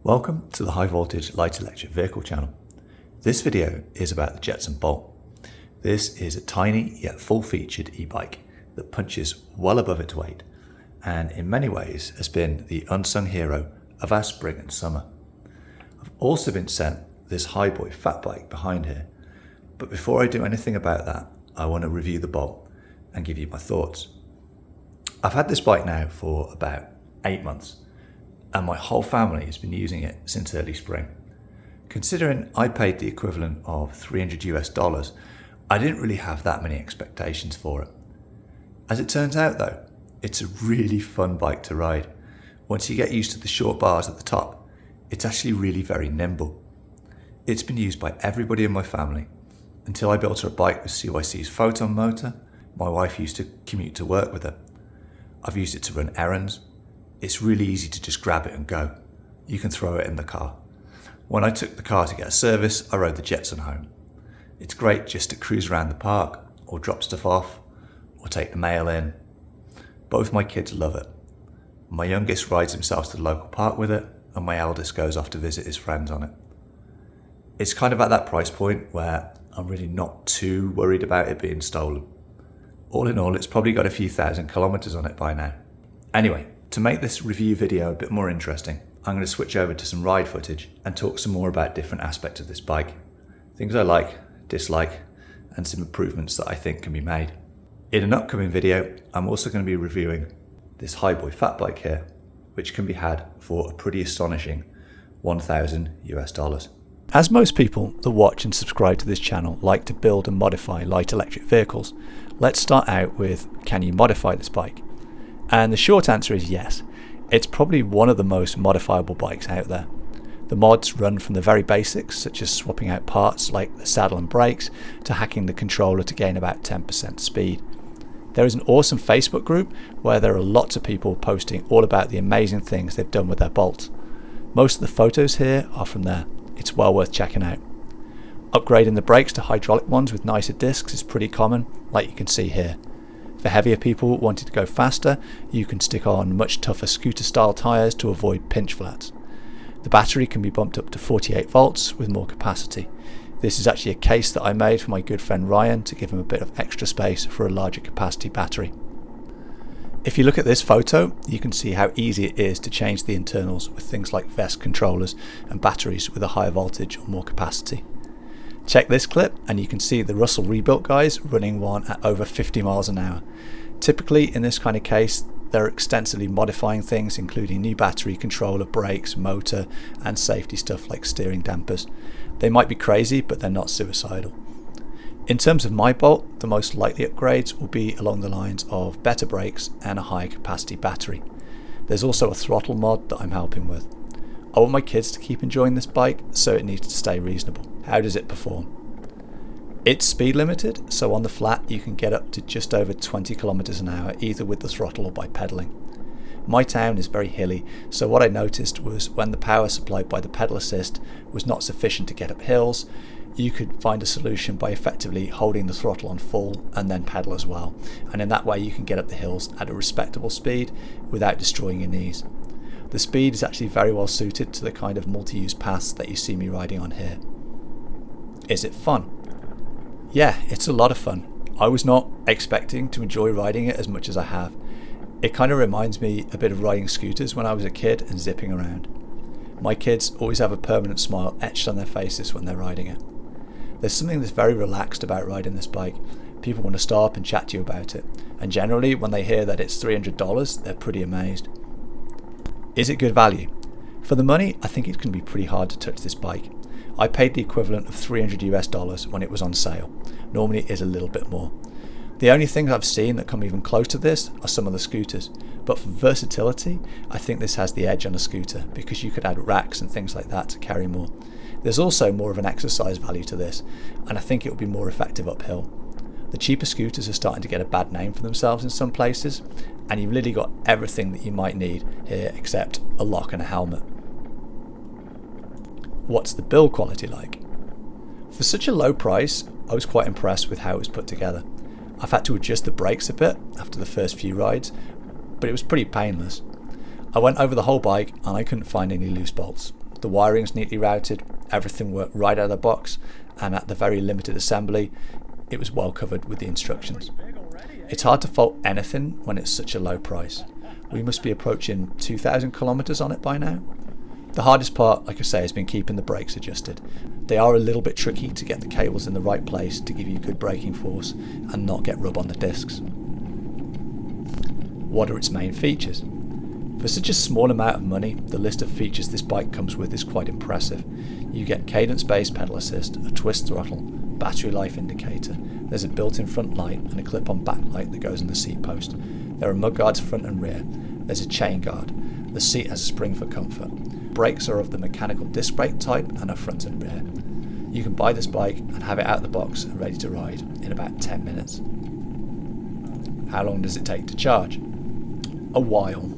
Welcome to the High Voltage Light Electric Vehicle channel. This video is about the Jetson Bolt. This is a tiny yet full-featured e-bike that punches well above its weight and in many ways has been the unsung hero of our spring and summer. I've also been sent this Highboy fat bike behind here, but before I do anything about that, I want to review the Bolt and give you my thoughts. I've had this bike now for about 8 months and my whole family has been using it since early spring. Considering I paid the equivalent of $300 US, I didn't really have that many expectations for it. As it turns out though, it's a really fun bike to ride. Once you get used to the short bars at the top, it's actually really very nimble. It's been used by everybody in my family until I built her a bike with CYC's Photon motor. My wife used to commute to work with it. I've used it to run errands. It's really easy to just grab it and go. You can throw it in the car. When I took the car to get a service, I rode the Jetson home. It's great just to cruise around the park or drop stuff off or take the mail in. Both my kids love it. My youngest rides himself to the local park with it and my eldest goes off to visit his friends on it. It's kind of at that price point where I'm really not too worried about it being stolen. All in all, it's probably got a few thousand kilometers on it by now. Anyway, to make this review video a bit more interesting, I'm going to switch over to some ride footage and talk some more about different aspects of this bike. Things I like, dislike, and some improvements that I think can be made. In an upcoming video, I'm also going to be reviewing this Highboy fat bike here, which can be had for a pretty astonishing $1,000 US. As most people that watch and subscribe to this channel like to build and modify light electric vehicles, let's start out with, can you modify this bike? And the short answer is yes. It's probably one of the most modifiable bikes out there. The mods run from the very basics, such as swapping out parts like the saddle and brakes, to hacking the controller to gain about 10% speed. There is an awesome Facebook group where there are lots of people posting all about the amazing things they've done with their bolts. Most of the photos here are from there. It's well worth checking out. Upgrading the brakes to hydraulic ones with nicer discs is pretty common, like you can see here. For heavier people wanting to go faster, you can stick on much tougher scooter style tyres to avoid pinch flats. The battery can be bumped up to 48 volts with more capacity. This is actually a case that I made for my good friend Ryan to give him a bit of extra space for a larger capacity battery. If you look at this photo, you can see how easy it is to change the internals with things like vest controllers and batteries with a higher voltage or more capacity. Check this clip and you can see the Russell rebuilt guys running one at over 50 miles an hour. Typically in this kind of case, they're extensively modifying things including new battery, controller, brakes, motor and safety stuff like steering dampers. They might be crazy, but they're not suicidal. In terms of my Bolt, the most likely upgrades will be along the lines of better brakes and a higher capacity battery. There's also a throttle mod that I'm helping with. I want my kids to keep enjoying this bike, so it needs to stay reasonable. How does it perform? It's speed limited, so on the flat you can get up to just over 20 kilometers an hour either with the throttle or by pedaling. My town is very hilly, so what I noticed was when the power supplied by the pedal assist was not sufficient to get up hills, you could find a solution by effectively holding the throttle on full and then pedal as well, and in that way you can get up the hills at a respectable speed without destroying your knees. The speed is actually very well suited to the kind of multi-use paths that you see me riding on here. Is it fun? Yeah, it's a lot of fun. I was not expecting to enjoy riding it as much as I have. It kind of reminds me a bit of riding scooters when I was a kid and zipping around. My kids always have a permanent smile etched on their faces when they're riding it. There's something that's very relaxed about riding this bike. People want to stop and chat to you about it, and generally when they hear that it's $300, they're pretty amazed. Is it good value? For the money, I think it can be pretty hard to touch this bike. I paid the equivalent of $300 US when it was on sale. Normally it is a little bit more. The only things I've seen that come even close to this are some of the scooters, but for versatility, I think this has the edge on a scooter because you could add racks and things like that to carry more. There's also more of an exercise value to this, and I think it will be more effective uphill. The cheaper scooters are starting to get a bad name for themselves in some places, and you've literally got everything that you might need here except a lock and a helmet. What's the build quality like? For such a low price, I was quite impressed with how it was put together. I've had to adjust the brakes a bit after the first few rides, but it was pretty painless. I went over the whole bike and I couldn't find any loose bolts. The wiring's neatly routed, everything worked right out of the box, and at the very limited assembly, it was well covered with the instructions. It's hard to fault anything when it's such a low price. We must be approaching 2,000 kilometers on it by now. The hardest part, like I say, has been keeping the brakes adjusted. They are a little bit tricky to get the cables in the right place to give you good braking force and not get rub on the discs. What are its main features? For such a small amount of money, the list of features this bike comes with is quite impressive. You get cadence-based pedal assist, a twist throttle, battery life indicator, there's a built-in front light and a clip-on backlight that goes in the seat post. There are mudguards front and rear, there's a chain guard, the seat has a spring for comfort. Brakes are of the mechanical disc brake type and are front and rear. You can buy this bike and have it out of the box and ready to ride in about 10 minutes. How long does it take to charge? A while.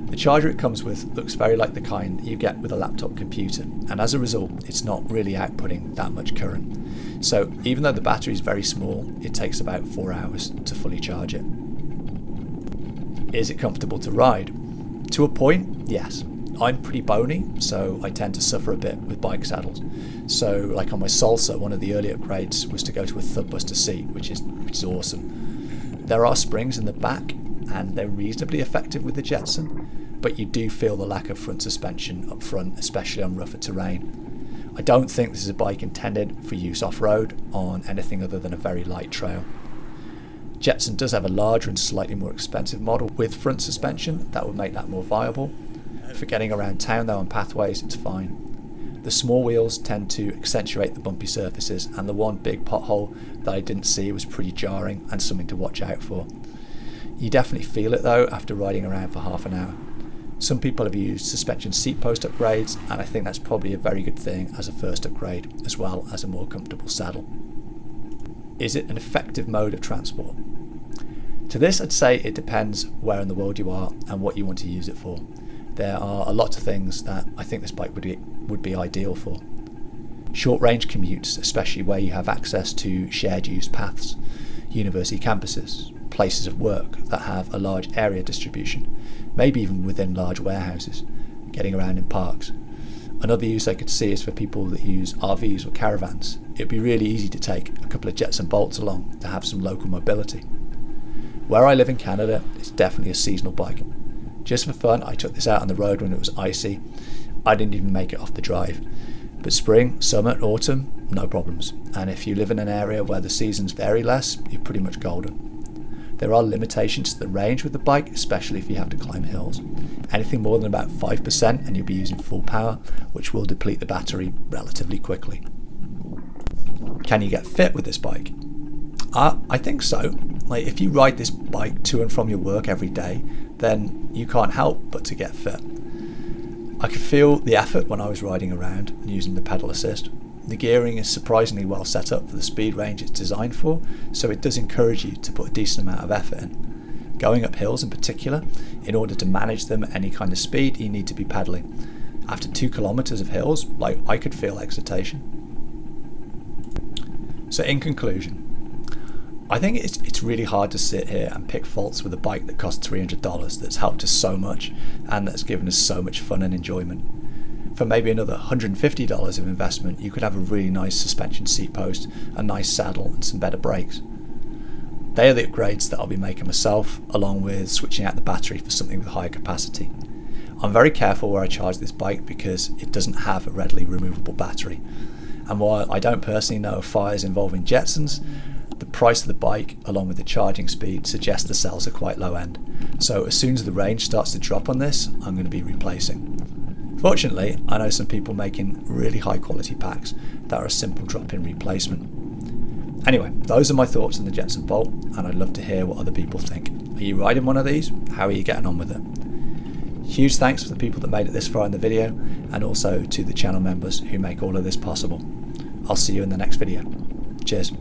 The charger it comes with looks very like the kind you get with a laptop computer, and as a result it's not really outputting that much current. So even though the battery is very small, it takes about 4 hours to fully charge it. Is it comfortable to ride? To a point, yes. I'm pretty bony, so I tend to suffer a bit with bike saddles. So like on my Salsa, one of the early upgrades was to go to a thud buster seat, which is awesome. There are springs in the back and they're reasonably effective with the Jetson, but you do feel the lack of front suspension up front, especially on rougher terrain. I don't think this is a bike intended for use off-road on anything other than a very light trail. Jetson does have a larger and slightly more expensive model with front suspension that would make that more viable. For getting around town though on pathways, it's fine. The small wheels tend to accentuate the bumpy surfaces, and the one big pothole that I didn't see was pretty jarring and something to watch out for. You definitely feel it though after riding around for half an hour. Some people have used suspension seat post upgrades, and I think that's probably a very good thing as a first upgrade, as well as a more comfortable saddle. Is it an effective mode of transport? To this I'd say it depends where in the world you are and what you want to use it for. There are a lot of things that I think this bike would be ideal for. Short range commutes, especially where you have access to shared use paths, university campuses, places of work that have a large area distribution, maybe even within large warehouses, getting around in parks. Another use I could see is for people that use RVs or caravans. It'd be really easy to take a couple of Jetson Bolts along to have some local mobility. Where I live in Canada, it's definitely a seasonal bike. Just for fun, I took this out on the road when it was icy. I didn't even make it off the drive. But spring, summer, and autumn, no problems. And if you live in an area where the seasons vary less, you're pretty much golden. There are limitations to the range with the bike, especially if you have to climb hills. Anything more than about 5% and you'll be using full power, which will deplete the battery relatively quickly. Can you get fit with this bike? I think so. Like if you ride this bike to and from your work every day, then you can't help but to get fit. I could feel the effort when I was riding around and using the pedal assist. The gearing is surprisingly well set up for the speed range it's designed for, so it does encourage you to put a decent amount of effort in. Going up hills in particular, in order to manage them at any kind of speed, you need to be pedaling. After 2 kilometers of hills, I could feel excitation. So in conclusion, I think it's really hard to sit here and pick faults with a bike that costs $300 that's helped us so much and that's given us so much fun and enjoyment. For maybe another $150 of investment, you could have a really nice suspension seat post, a nice saddle and some better brakes. They are the upgrades that I'll be making myself, along with switching out the battery for something with higher capacity. I'm very careful where I charge this bike because it doesn't have a readily removable battery. And while I don't personally know of fires involving Jetsons, the price of the bike, along with the charging speed, suggests the cells are quite low end. So as soon as the range starts to drop on this, I'm going to be replacing. Fortunately, I know some people making really high quality packs that are a simple drop-in replacement. Anyway, those are my thoughts on the Jetson Bolt, and I'd love to hear what other people think. Are you riding one of these? How are you getting on with it? Huge thanks for the people that made it this far in the video, and also to the channel members who make all of this possible. I'll see you in the next video. Cheers.